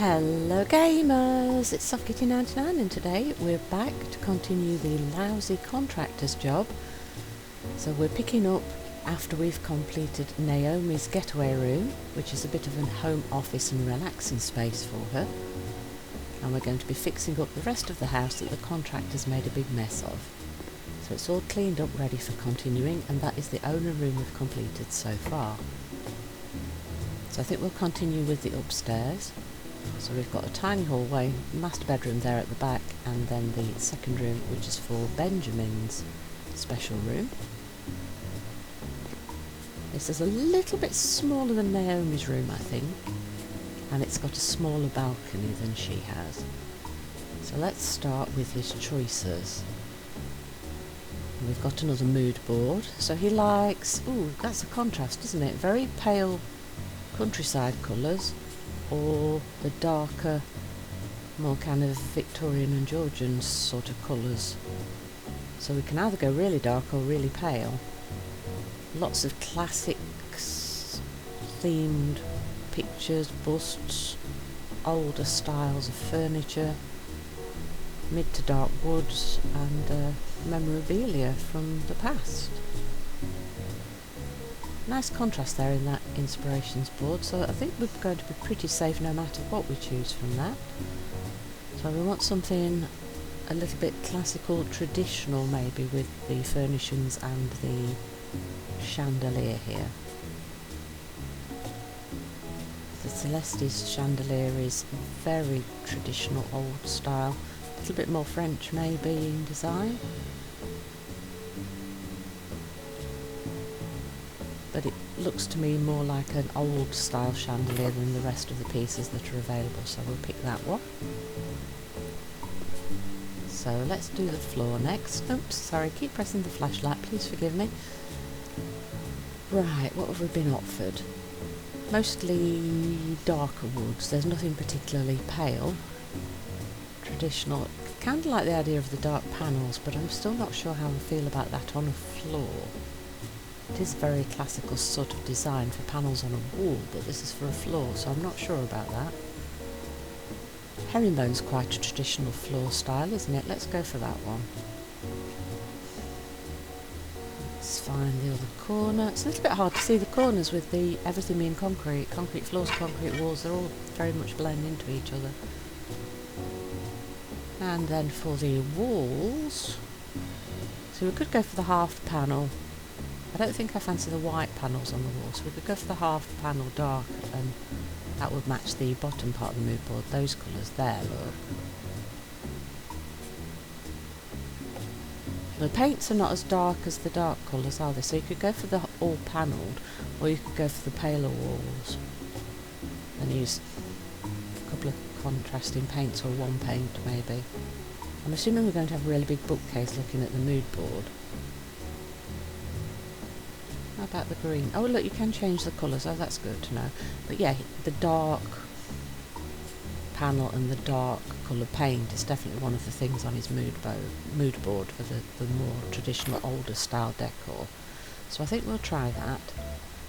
Hello gamers, it's SoftKitty99 and today we're back to continue the Lousy Contractors job. So we're picking up after we've completed Naomi's getaway room, which is a bit of a home office and relaxing space for her. And we're going to be fixing up the rest of the house that the contractors made a big mess of. So it's all cleaned up ready for continuing, and that is the owner room we've completed so far. So I think we'll continue with the upstairs. So we've got a tiny hallway, master bedroom there at the back, and then the second room, which is for Benjamin's special room. This is a little bit smaller than Naomi's room, I think, and it's got a smaller balcony than she has. So let's start with his choices. We've got another mood board. So he likes, ooh, that's a contrast, isn't it? Very pale countryside colours, or the darker, more kind of Victorian and Georgian sort of colours. So we can either go really dark or really pale. Lots of classics themed pictures, busts, older styles of furniture, mid to dark woods, and memorabilia from the past. Nice contrast there in that inspirations board, so I think we're going to be pretty safe no matter what we choose from that. So we want something a little bit classical, traditional maybe, with the furnishings and the chandelier here. The Celeste's chandelier is very traditional, old style, a little bit more French maybe in design. But it looks to me more like an old style chandelier than the rest of the pieces that are available, so we'll pick that one. So let's do the floor next. Oops, sorry, keep pressing the flashlight, please forgive me. Right, what have we been offered? Mostly darker woods, there's nothing particularly pale. Traditional, kind of like the idea of the dark panels, but I'm still not sure how I feel about that on a floor. It is very classical sort of design for panels on a wall, but this is for a floor, so I'm not sure about that. Herringbone's quite a traditional floor style, isn't it? Let's go for that one. Let's find the other corner. It's a little bit hard to see the corners with the everything being concrete. Concrete floors, concrete walls, they're all very much blend into each other. And then for the walls, so we could go for the half panel. I don't think I fancy the white panels on the wall, so we could go for the half panel dark, and that would match the bottom part of the mood board, those colours there, look. The paints are not as dark as the dark colours, are they? So you could go for the all panelled, or you could go for the paler walls and use a couple of contrasting paints, or one paint maybe. I'm assuming we're going to have a really big bookcase looking at the mood board. How about the green? Oh look, you can change the colours, oh that's good to know. But yeah, the dark panel and the dark colour paint is definitely one of the things on his mood board for the more traditional older style decor. So I think we'll try that.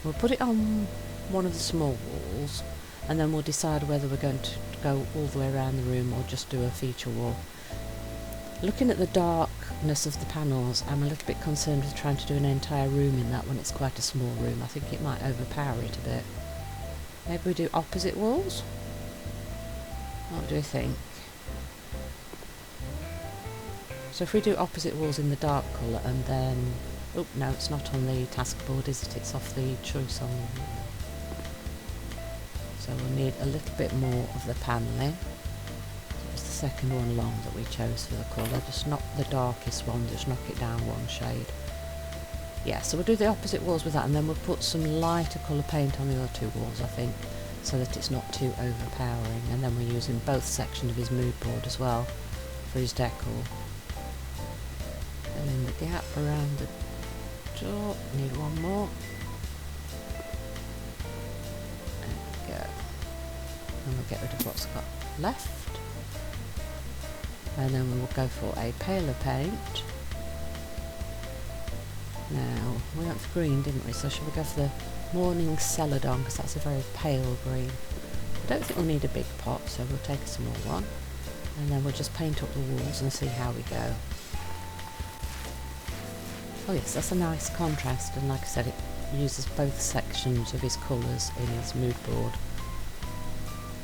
We'll put it on one of the small walls, and then we'll decide whether we're going to go all the way around the room or just do a feature wall. Looking at the darkness of the panels, I'm a little bit concerned with trying to do an entire room in that when it's quite a small room. I think it might overpower it a bit. Maybe we do opposite walls? What do you think? So if we do opposite walls in the dark colour, and then... oh no, it's not on the task board, is it? It's off the choice on the... So we'll need a little bit more of the panelling. Second one along that we chose for the colour, just not the darkest one, just knock it down one shade. Yeah, so we'll do the opposite walls with that, and then we'll put some lighter colour paint on the other two walls, I think, so that it's not too overpowering. And then we're using both sections of his mood board as well for his decor. And in the gap around the door, need one more. There we go. And we'll get rid of what's got left. And then we will go for a paler paint. Now, we went for green, didn't we? So should we go for the Morning Celadon, because that's a very pale green. I don't think we'll need a big pot, so we'll take a small one, and then we'll just paint up the walls and see how we go. Oh yes, that's a nice contrast, and like I said, it uses both sections of his colours in his mood board.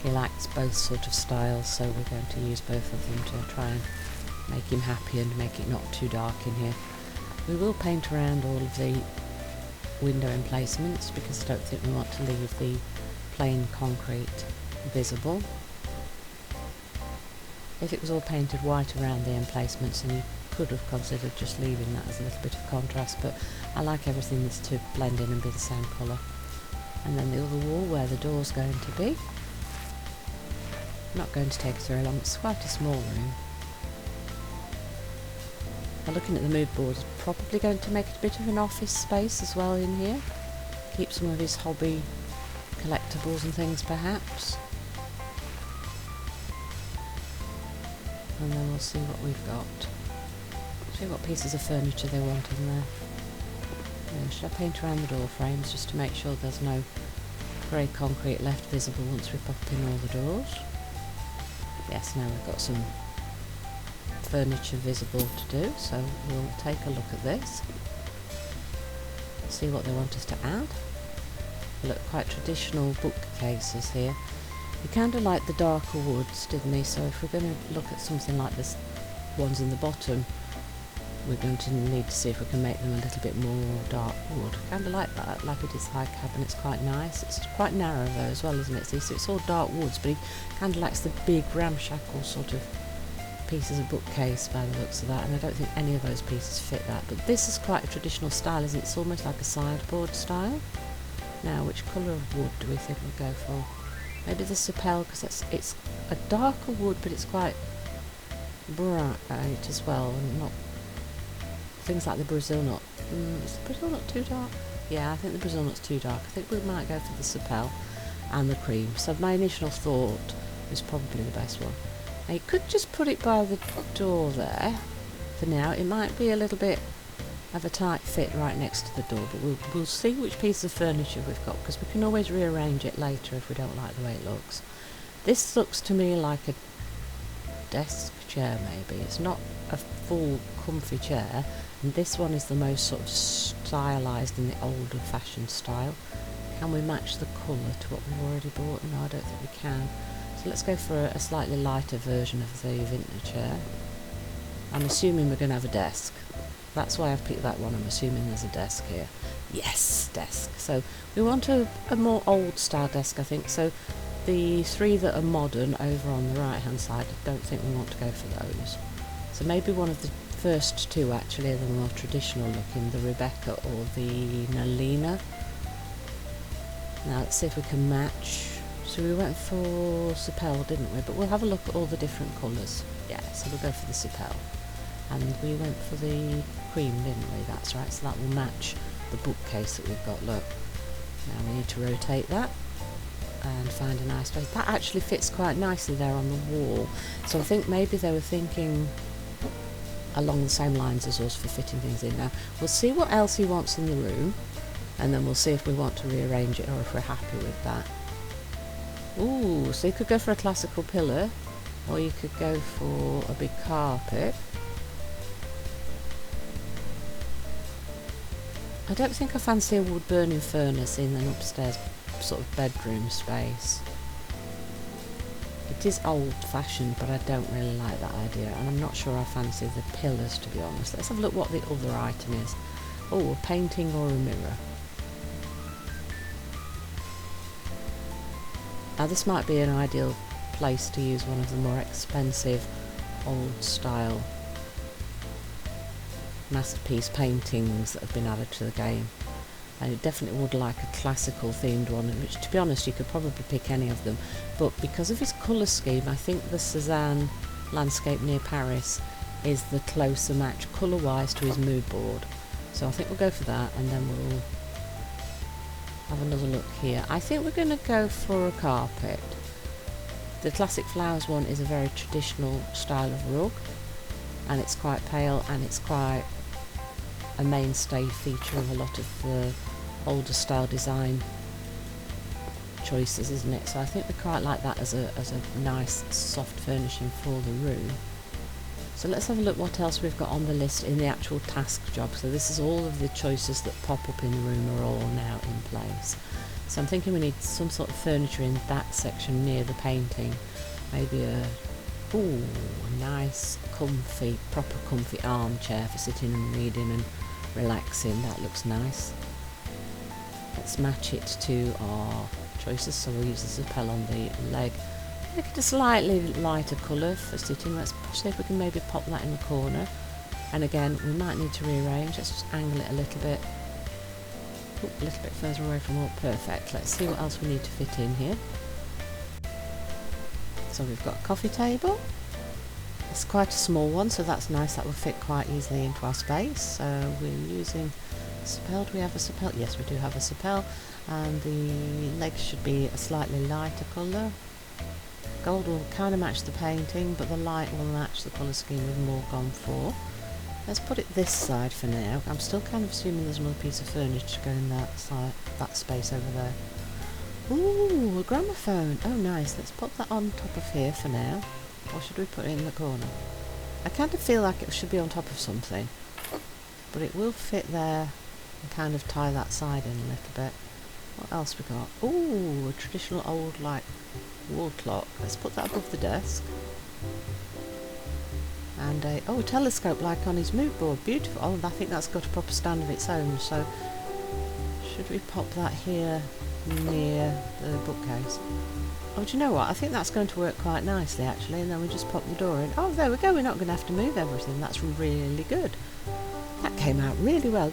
He likes both sort of styles, so we're going to use both of them to try and make him happy and make it not too dark in here. We will paint around all of the window emplacements because I don't think we want to leave the plain concrete visible. If it was all painted white around the emplacements, then you could have considered just leaving that as a little bit of contrast, but I like everything that's to blend in and be the same colour. And then the other wall where the door's going to be. Not going to take us very long, it's quite a small room. Now looking at the mood board, is probably going to make it a bit of an office space as well in here. Keep some of his hobby collectibles and things perhaps. And then we'll see what we've got. See what pieces of furniture they want in there. Yeah, should I paint around the door frames just to make sure there's no grey concrete left visible once we pop in all the doors? Yes, now we've got some furniture visible to do, so we'll take a look at this. See what they want us to add. Look, quite traditional bookcases here. We kind of like the darker woods, didn't we? So if we're going to look at something like this, ones in the bottom, we're going to need to see if we can make them a little bit more dark wood. Kind of like that lapidus high cabinet's quite nice. It's quite narrow though as well, isn't it? See, so it's all dark woods, but he kind of likes the big ramshackle sort of pieces of bookcase by the looks of that, and I don't think any of those pieces fit that. But this is quite a traditional style, isn't it? It's almost like a sideboard style. Now, which colour of wood do we think we'll go for? Maybe the sapel, because it's a darker wood, but it's quite bright as well, and not things like the Brazil nut. Is the Brazil nut too dark? Yeah, I think the Brazil nut's too dark. I think we might go for the sapel and the cream. So my initial thought was probably the best one. Now you could just put it by the door there for now. It might be a little bit of a tight fit right next to the door, but we'll see which piece of furniture we've got, because we can always rearrange it later if we don't like the way it looks. This looks to me like a desk chair maybe. It's not a full comfy chair, and this one is the most sort of stylised in the older fashioned style. Can we match the colour to what we've already bought? No, I don't think we can. So let's go for a slightly lighter version of the vintage chair. I'm assuming we're going to have a desk. That's why I've picked that one. I'm assuming there's a desk here. Yes, desk. So we want a more old style desk, I think. So the three that are modern over on the right hand side, I don't think we want to go for those. So maybe one of the first two actually are the more traditional looking, the Rebecca or the Nalina. Now let's see if we can match. So we went for Sapel, didn't we? But we'll have a look at all the different colours. Yeah, so we'll go for the Sapel. And we went for the cream, didn't we? That's right, so that will match the bookcase that we've got. Look, now we need to rotate that and find a nice place. That actually fits quite nicely there on the wall. So I think maybe they were thinking along the same lines as us for fitting things in. Now we'll see what else he wants in the room, and then we'll see if we want to rearrange it or if we're happy with that. Ooh, so you could go for a classical pillar, or you could go for a big carpet. I don't think I fancy a wood burning furnace in an upstairs sort of bedroom space. It is old fashioned, but I don't really like that idea, and I'm not sure I fancy the pillars, to be honest. Let's have a look what the other item is. Oh, a painting or a mirror. Now this might be an ideal place to use one of the more expensive old style masterpiece paintings that have been added to the game. And it definitely would like a classical themed one, which, to be honest, you could probably pick any of them, but because of his colour scheme, I think the Cézanne landscape near Paris is the closer match colour wise to his mood board. So I think we'll go for that, and then we'll have another look here. I think we're going to go for a carpet. The classic flowers one is a very traditional style of rug, and it's quite pale, and it's quite a mainstay feature of a lot of the older style design choices, isn't it? So I think we quite like that as a nice soft furnishing for the room. So let's have a look what else we've got on the list in the actual task job. So this is all of the choices that pop up in the room are all now in place. So I'm thinking we need some sort of furniture in that section near the painting. Maybe a nice comfy, proper comfy armchair for sitting and reading and relaxing. That looks nice. Let's match it to our choices. So we'll use the Zappel on the leg. Make it a slightly lighter colour for sitting. Let's see if we can maybe pop that in the corner. And again, we might need to rearrange. Let's just angle it a little bit. Ooh, a little bit further away from all. Perfect. Let's see what else we need to fit in here. So we've got a coffee table. It's quite a small one, so that's nice. That will fit quite easily into our space. So we're using Zappel. Do we have a Zappel? Yes, we do have a Zappel. And the legs should be a slightly lighter colour. Gold will kind of match the painting, but the light will match the colour scheme we've more gone for. Let's put it this side for now. I'm still kind of assuming there's another piece of furniture going in that side, that space over there. Ooh, a gramophone. Oh, nice. Let's put that on top of here for now. Or should we put it in the corner? I kind of feel like it should be on top of something, but it will fit there and kind of tie that side in a little bit. What else we got? Ooh, a traditional old like wall clock. Let's put that above the desk. And a telescope like on his mood board. Beautiful. Oh, I think that's got a proper stand of its own. So should we pop that here near the bookcase? Oh, do you know what? I think that's going to work quite nicely actually, and then we just pop the door in. Oh, there we go. We're not going to have to move everything. That's really good. That came out really well.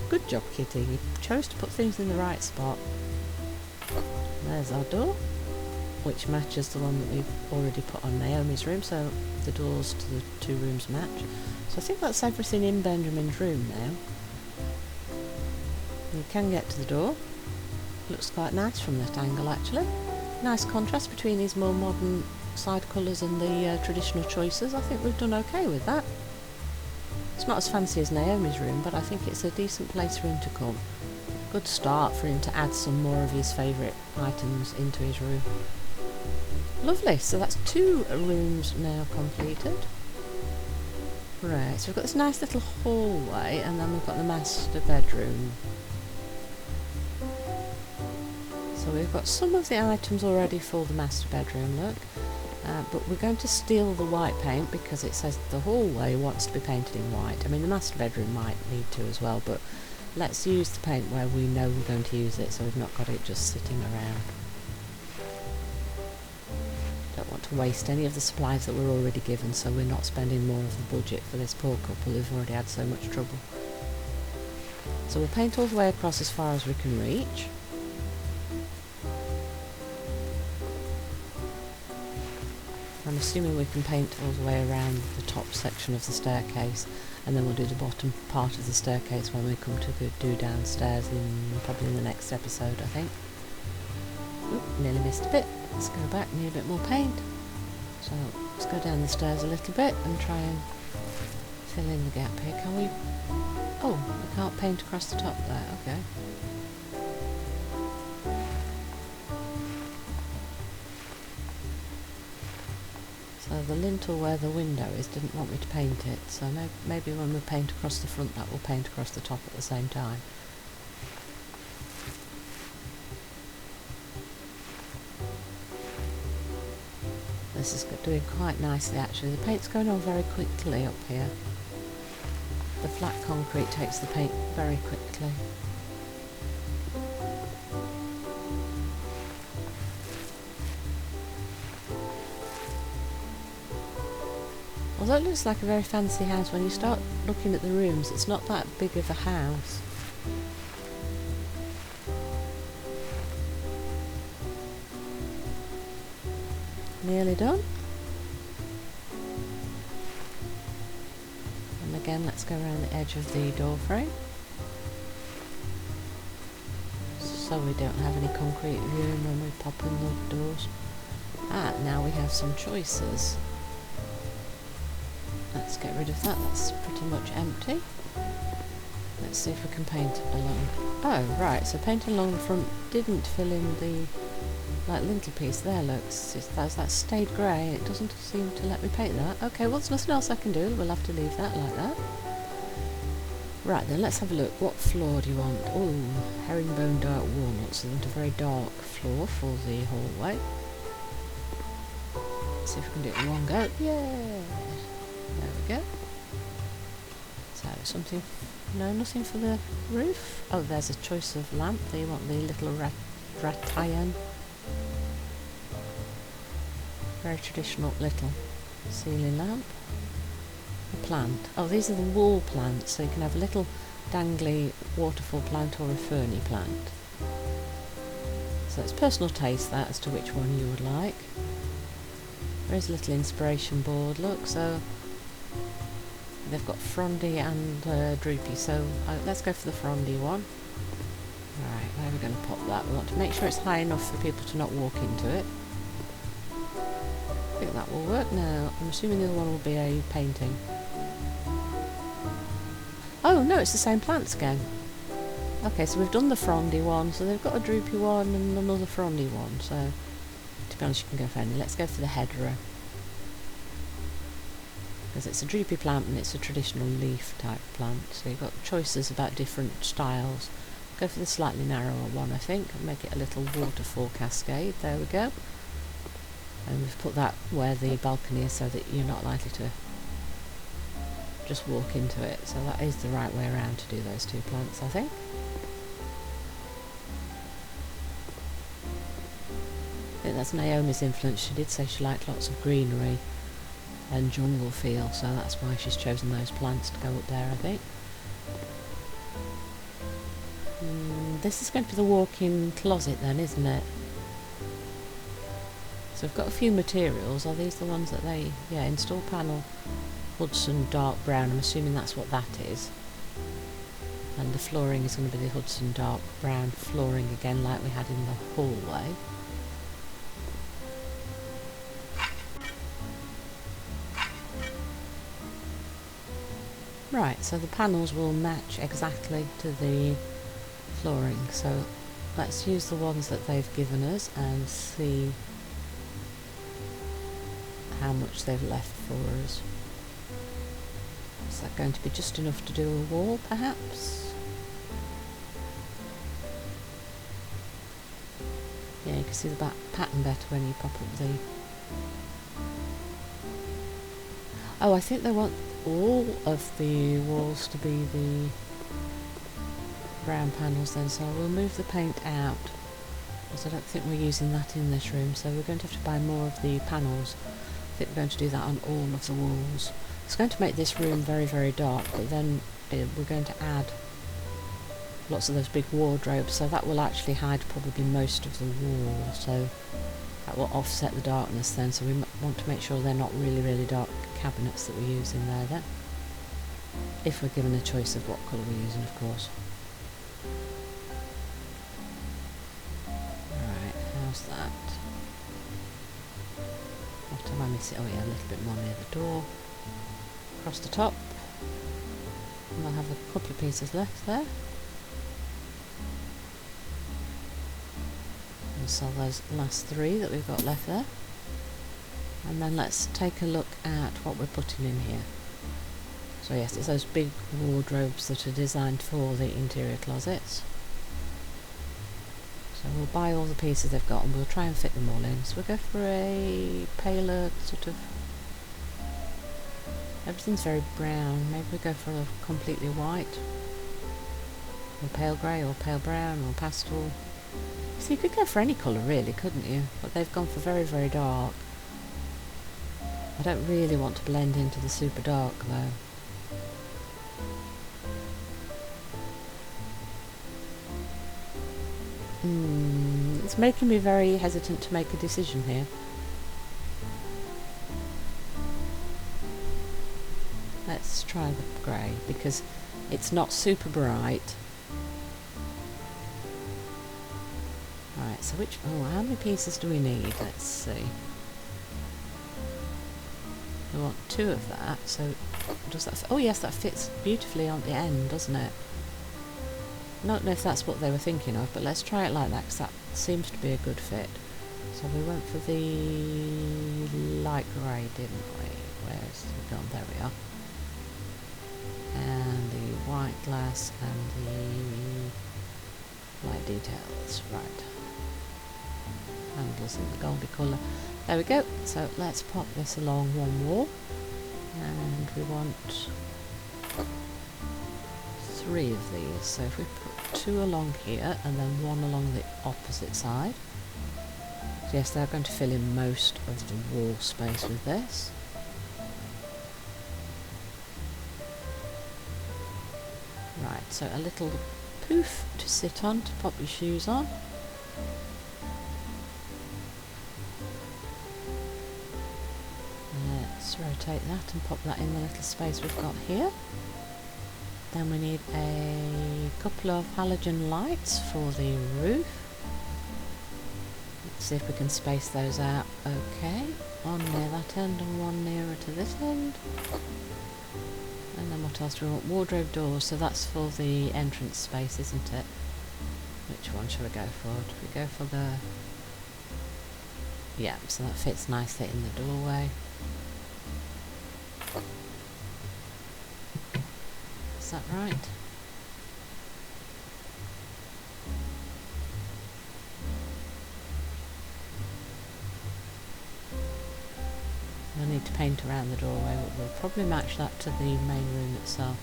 Good job, Kitty. You chose to put things in the right spot. There's our door, which matches the one that we've already put on Naomi's room, so the doors to the two rooms match. So I think that's everything in Benjamin's room now. You can get to the door. Looks quite nice from that angle actually. Nice contrast between these more modern side colours and the traditional choices. I think we've done okay with that. It's not as fancy as Naomi's room, but I think it's a decent place for him to come. Good start for him to add some more of his favourite items into his room. Lovely, so that's 2 rooms now completed. Right, so we've got this nice little hallway, and then we've got the master bedroom. So we've got some of the items already for the master bedroom look, but we're going to steal the white paint because it says the hallway wants to be painted in white. I mean, the master bedroom might need to as well, but let's use the paint where we know we're going to use it, so we've not got it just sitting around. Don't want to waste any of the supplies that we're already given, so we're not spending more of the budget for this poor couple who've already had so much trouble. So we'll paint all the way across as far as we can reach. I'm assuming we can paint all the way around the top section of the staircase, and then we'll do the bottom part of the staircase when we come to do downstairs probably in the next episode, I think. Oop, nearly missed a bit. Let's go back, need a bit more paint. So let's go down the stairs a little bit and try and fill in the gap here. Can we? Oh, we can't paint across the top there, okay. So the lintel where the window is didn't want me to paint it, so maybe when we paint across the front that will paint across the top at the same time. This is doing quite nicely actually. The paint's going on very quickly up here. The flat concrete takes the paint very quickly. Although it looks like a very fancy house, when you start looking at the rooms, it's not that big of a house. Nearly done. And again, let's go around the edge of the door frame, so we don't have any concrete viewing when we pop in the doors. Now we have some choices. Let's get rid of that, that's pretty much empty. Let's see if we can paint along. Oh, right, so painting along the front didn't fill in the like lintel piece there, looks. That's stayed grey. It doesn't seem to let me paint that. Okay, well there's nothing else I can do. We'll have to leave that like that. Right then, let's have a look. What floor do you want? Oh, herringbone dark walnut. So you want a very dark floor for the hallway. Let's see if we can do it in one go. Yeah! There we go. So, something... No, nothing for the roof. Oh, there's a choice of lamp. There you want the little rattan. Very traditional little ceiling lamp. A plant. Oh, these are the wall plants, so you can have a little dangly waterfall plant or a ferny plant. So it's personal taste that as to which one you would like. There is a little inspiration board, look, so they've got frondy and droopy, so let's go for the frondy one. Right, where are we going to pop that? We want to make sure it's high enough for people to not walk into it. I think that will work now. I'm assuming the other one will be a painting. Oh no, it's the same plants again. Okay, so we've done the frondy one, so they've got a droopy one and another frondy one, so to be honest you can go for any. Let's go for the head row. Because it's a droopy plant and it's a traditional leaf type plant, so you've got choices about different styles. Go for the slightly narrower one, I think, and make it a little waterfall cascade. There we go. And we've put that where the balcony is so that you're not likely to just walk into it. So that is the right way around to do those two plants, I think. I think that's Naomi's influence. She did say she liked lots of greenery and jungle feel, so that's why she's chosen those plants to go up there, I think. This is going to be the walk-in closet then, isn't it? So we've got a few materials. Are these the ones that they... Yeah, install panel Hudson dark brown. I'm assuming that's what that is. And the flooring is going to be the Hudson dark brown flooring again, like we had in the hallway. Right, so the panels will match exactly to the flooring. So let's use the ones that they've given us and see how much they've left for us. Is that going to be just enough to do a wall, perhaps? Yeah, you can see the pattern better when you pop up the... Oh, I think they want all of the walls to be the brown panels then, so we'll move the paint out, because I don't think we're using that in this room, so we're going to have to buy more of the panels. I think we're going to do that on all of the walls. It's going to make this room very, very dark, but then we're going to add lots of those big wardrobes, so that will actually hide probably most of the wall, so that will offset the darkness then, so we want to make sure they're not really, really dark cabinets that we're using there then. If we're given a choice of what colour we're using, of course. Right, how's that? What am I missing? Oh yeah, a little bit more near the door. Across the top. And I'll have a couple of pieces left there. And sell those last three that we've got left there. And then let's take a look at what we're putting in here. So yes, it's those big wardrobes that are designed for the interior closets. So we'll buy all the pieces they've got and we'll try and fit them all in. So we'll go for a paler sort of... Everything's very brown. Maybe we go for a completely white. Or pale grey or pale brown or pastel. So you could go for any colour really, couldn't you? But they've gone for very, very dark. I don't really want to blend into the super dark though. It's making me very hesitant to make a decision here. Let's try the grey because it's not super bright. Right, so how many pieces do we need? Let's see. We want 2 of that, so does that oh yes, that fits beautifully on the end, doesn't it? I don't know if that's what they were thinking of, but let's try it like that, because that seems to be a good fit. So we went for the light grey, didn't we? Where's it gone? There we are. And the white glass and the light details. Right. Handles in the goldy colour. There we go. So let's pop this along one wall. And we want 3 of these. So if we put 2 along here and then 1 along the opposite side. So yes, they're going to fill in most of the wall space with this. Right, so a little poof to sit on, to pop your shoes on. Let's rotate that and pop that in the little space we've got here. Then we need a couple of halogen lights for the roof. Let's see if we can space those out. Okay, one near that end and one nearer to this end. And then what else do we want? Wardrobe doors, so that's for the entrance space, isn't it? Which one shall we go for? Do we go for the... Yeah, so that fits nicely in the doorway. Is that right? I need to paint around the doorway, but we'll probably match that to the main room itself.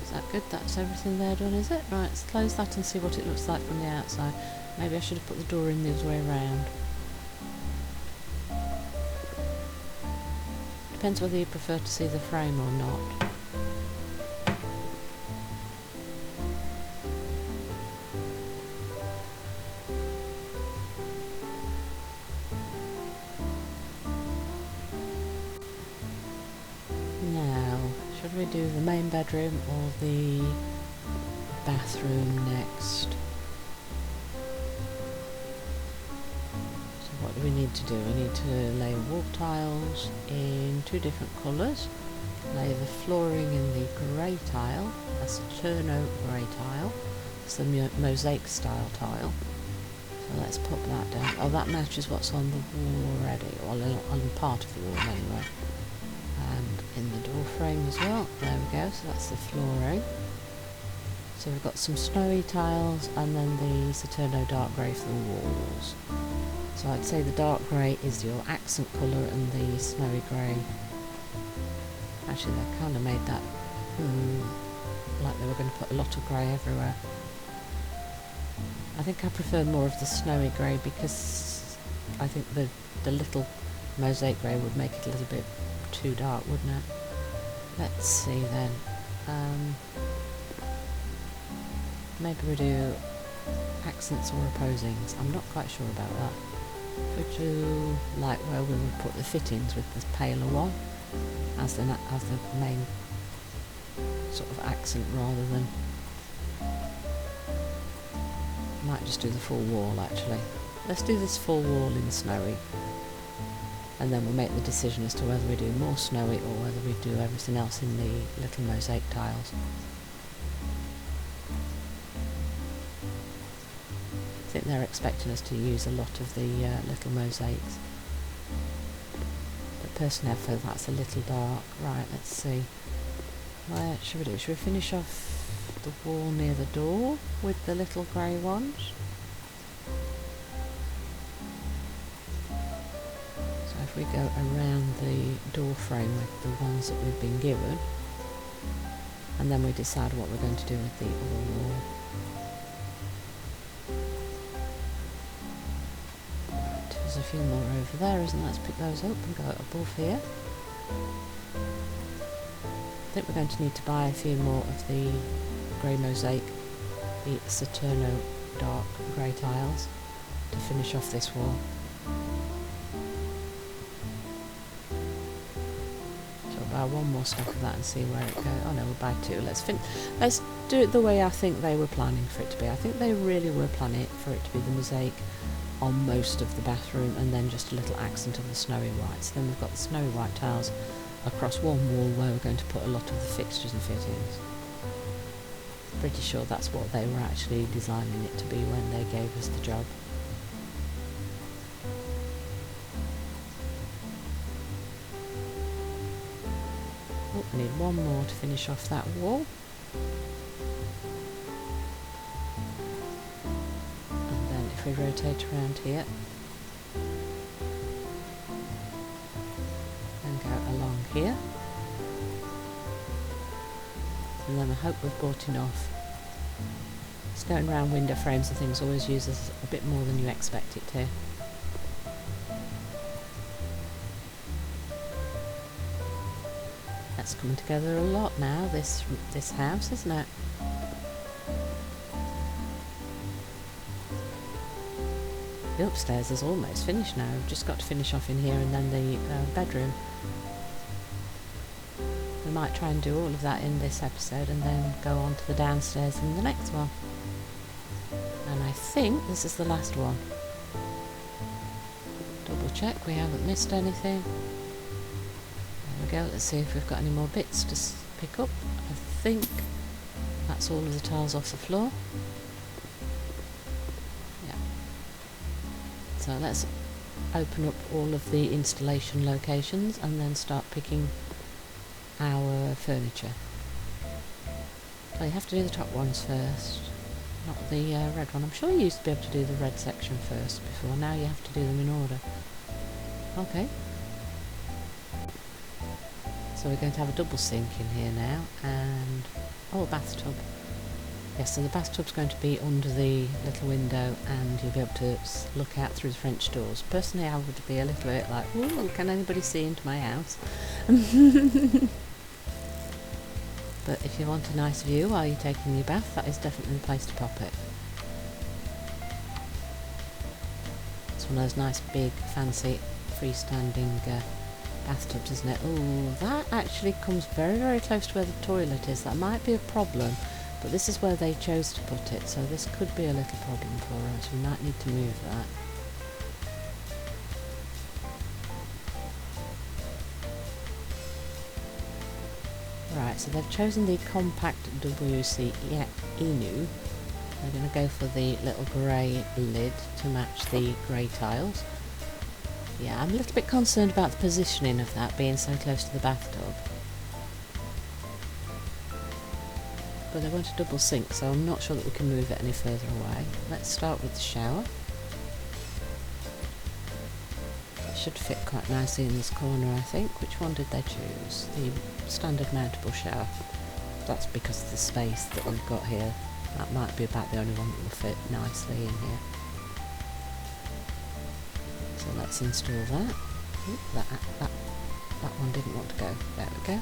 Is that good? That's everything there done, is it? Right, let's close that and see what it looks like from the outside. Maybe I should have put the door in the other way around. Depends whether you prefer to see the frame or not. Now, should we do the main bedroom or the bathroom next? What do we need to do? We need to lay wall tiles in 2 different colours. Lay the flooring in the grey tile. That's a Saturno grey tile. It's the mosaic style tile. So let's pop that down. Oh, that matches what's on the wall already, or on part of the wall anyway. And in the door frame as well. There we go. So that's the flooring. So we've got some snowy tiles and then the Saturno dark grey for the walls. So I'd say the dark grey is your accent colour and the snowy grey. Actually, they kind of made that like they were going to put a lot of grey everywhere. I think I prefer more of the snowy grey because I think the little mosaic grey would make it a little bit too dark, wouldn't it? Let's see then. Maybe we do accents or opposings. I'm not quite sure about that. Could do like where we would put the fittings with the paler one as the main sort of accent rather than... Might just do the full wall actually. Let's do this full wall in snowy, and then we'll make the decision as to whether we do more snowy or whether we do everything else in the little mosaic tiles. I think they're expecting us to use a lot of the little mosaics, but personally I feel that's a little dark. Right, let's see. What should we do? Should we finish off the wall near the door with the little grey ones? So if we go around the door frame with the ones that we've been given, and then we decide what we're going to do with the other wall. There's a few more over there, isn't there? Let's pick those up and go above here. I think we're going to need to buy a few more of the grey mosaic, the Saturno dark grey tiles, to finish off this wall. So we'll buy one more stack of that and see where it goes. Oh no, we'll buy 2. Let's do it the way I think they were planning for it to be. I think they really were planning for it to be the mosaic on most of the bathroom and then just a little accent of the snowy whites. Then we've got the snowy white tiles across one wall where we're going to put a lot of the fixtures and fittings. Pretty sure that's what they were actually designing it to be when they gave us the job. Oh, I need one more to finish off that wall. And then if we rotate around here and go along here, and then I hope we've bought enough. It's going around window frames and things always uses a bit more than you expect it to. That's coming together a lot now, this house, isn't it? The upstairs is almost finished now. We've just got to finish off in here and then the bedroom. We might try and do all of that in this episode and then go on to the downstairs in the next one. And I think this is the last one. Double check we haven't missed anything. There we go, let's see if we've got any more bits to pick up. I think that's all of the tiles off the floor. Yeah. So let's open up all of the installation locations and then start picking our furniture. So you have to do the top ones first, not the red one. I'm sure you used to be able to do the red section first before, now you have to do them in order. Okay. So we're going to have a double sink in here now, and oh, a bathtub. Yes, so the bathtub's going to be under the little window and you'll be able to look out through the French doors. Personally, I would be a little bit like, ooh, can anybody see into my house? But if you want a nice view while you're taking your bath, that is definitely the place to pop it. It's one of those nice big fancy freestanding bathtubs, isn't it? Oh, that actually comes very, very close to where the toilet is. That might be a problem, but this is where they chose to put it, so this could be a little problem for us. We might need to move that. Right, so they've chosen the compact WC Inu. They're going to go for the little grey lid to match the grey tiles. Yeah, I'm a little bit concerned about the positioning of that being so close to the bathtub. But they want a double sink, so I'm not sure that we can move it any further away. Let's start with the shower. It should fit quite nicely in this corner, I think. Which one did they choose? The standard mountable shower. That's because of the space that we've got here. That might be about the only one that will fit nicely in here. So let's install that. Ooh, that one didn't want to go. There we go.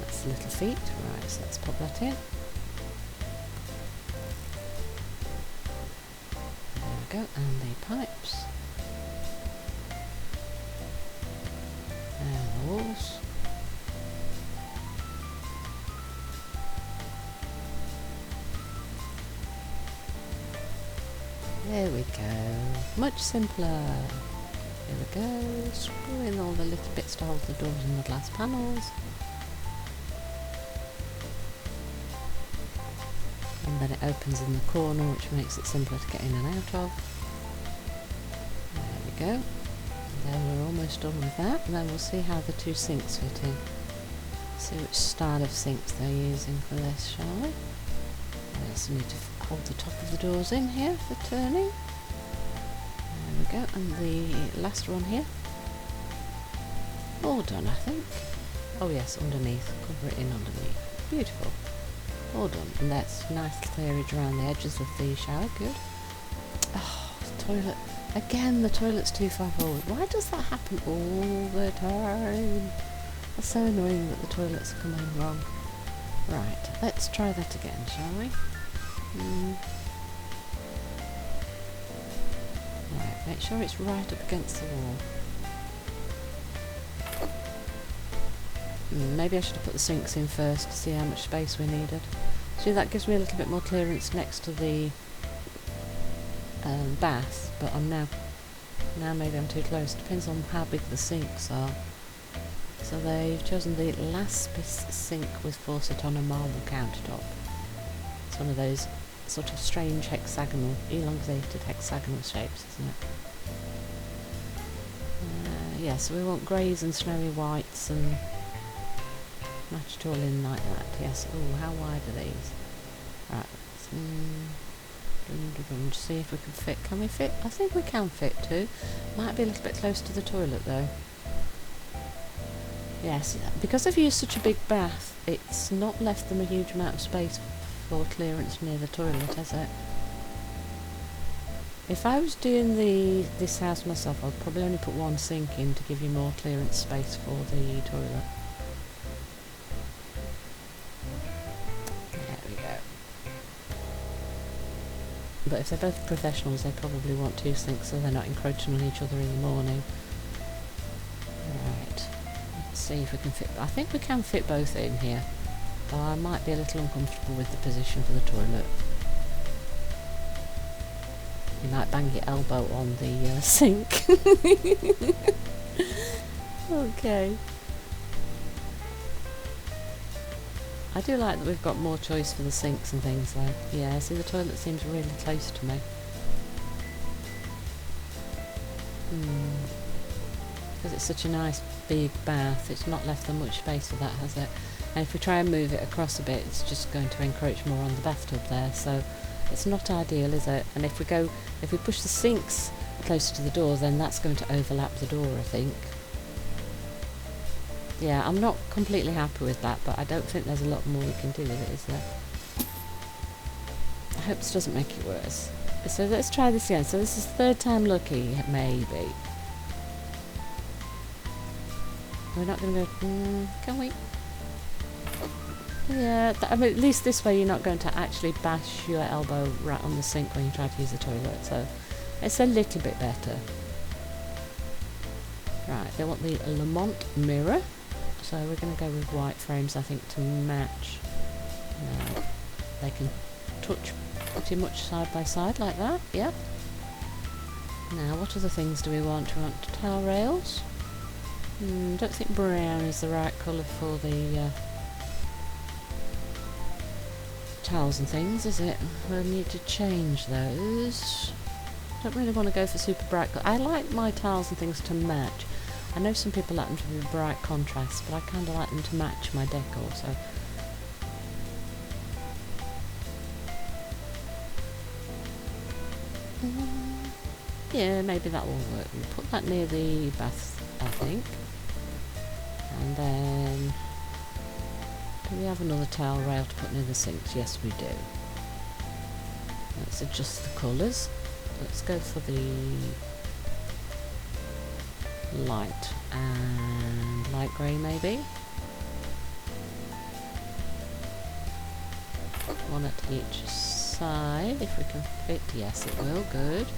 That's the little feet. Right, so let's pop that in. There we go, and the pipes. And the walls. There we go. Much simpler. Here we go. Screw in all the little bits to hold the doors and the glass panels. And then it opens in the corner, which makes it simpler to get in and out of. There we go. Then we're almost done with that, and then we'll see how the two sinks fit in. See which style of sinks they're using for this, shall we? We also need to hold the top of the doors in here for turning. There we go, and the last one here. All done, I think. Oh yes, underneath. Cover it in underneath. Beautiful. All done, and that's nice clearage around the edges of the shower. Good. Oh, the toilet. Again, the toilet's too far forward. Why does that happen all the time? It's so annoying that the toilets are coming wrong. Right, let's try that again, shall we? Right, make sure it's right up against the wall. Maybe I should have put the sinks in first to see how much space we needed. See, that gives me a little bit more clearance next to the bath, but I'm now maybe I'm too close. Depends on how big the sinks are. So they've chosen the Laspis sink with faucet on a marble countertop. It's one of those sort of strange hexagonal, elongated hexagonal shapes, isn't it? yeah, so we want greys and snowy whites and match it all in like that. Yes. Oh, how wide are these? Right. Just see if we can fit. Can we fit? I think we can fit too. Might be a little bit close to the toilet though. Yes, because I've used such a big bath, it's not left them a huge amount of space for clearance near the toilet, has it? If I was doing this house myself, I'd probably only put one sink in to give you more clearance space for the toilet. There we go. But if they're both professionals, they probably want 2 sinks so they're not encroaching on each other in the morning. Right, let's see if we can fit. I think we can fit both in here, though I might be a little uncomfortable with the position for the toilet. You might bang your elbow on the sink. Okay. I do like that we've got more choice for the sinks and things though. Yeah, see, the toilet seems really close to me. Because it's such a nice big bath, it's not left them much space for that, has it? And if we try and move it across a bit, it's just going to encroach more on the bathtub there, so it's not ideal, is it? And if we push the sinks closer to the door, then that's going to overlap the door, I think. Yeah, I'm not completely happy with that, but I don't think there's a lot more we can do with it, is there? I hope this doesn't make it worse. So let's try this again. So this is 3rd time lucky, maybe. We're not going to go... can we? Yeah, I mean, at least this way you're not going to actually bash your elbow right on the sink when you try to use the toilet, so it's a little bit better. Right, they want the Lamont mirror, so we're going to go with white frames, I think, to match. Now, they can touch pretty much side by side like that, yeah. Now, what other things do we want? Do we want towel rails? Don't think brown is the right colour for the... towels and things, is it? We'll need to change those. Don't really want to go for super bright. I like my towels and things to match. I know some people like them to be bright contrast, but I kind of like them to match my decor, so... yeah, maybe that will work. We'll put that near the bath, I think. And then... do we have another towel rail to put near the sinks? Yes, we do. Let's adjust the colours. Let's go for the light and light grey, maybe. One at each side, if we can fit. Yes, it will. Good.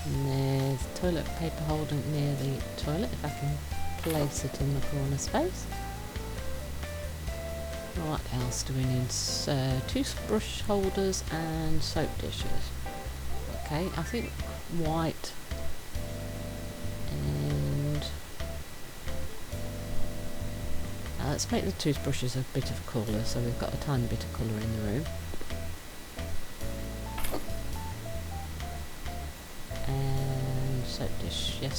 And there's toilet paper holder near the toilet, if I can place it in the corner space. What else do we need? Toothbrush holders and soap dishes. Okay, I think white and... let's make the toothbrushes a bit of colour, so we've got a tiny bit of colour in the room. Soap dish, yes.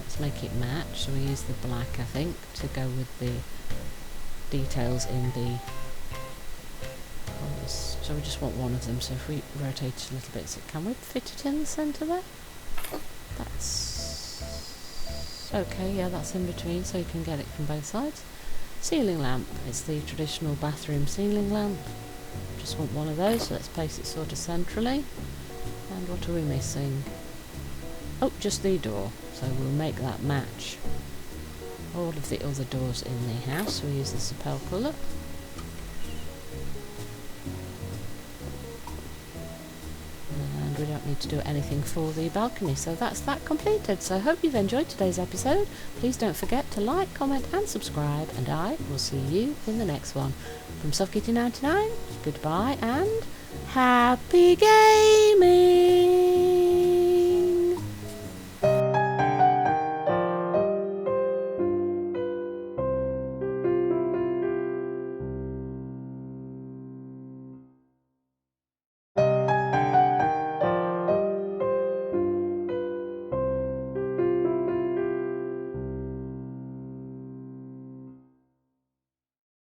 Let's make it match, so we use the black, I think, to go with the details in the colours. So we just want one of them, so if we rotate it a little bit, so can we fit it in the centre there? That's okay, yeah, that's in between, so you can get it from both sides. Ceiling lamp, it's the traditional bathroom ceiling lamp. Just want one of those, so let's place it sort of centrally. And what are we missing? Oh, just the door, so we'll make that match all of the other doors in the house. We'll use the Sapel colour. And we don't need to do anything for the balcony, so that's that completed. So I hope you've enjoyed today's episode. Please don't forget to like, comment and subscribe, and I will see you in the next one. From Soft Kitty 99, goodbye and happy gaming!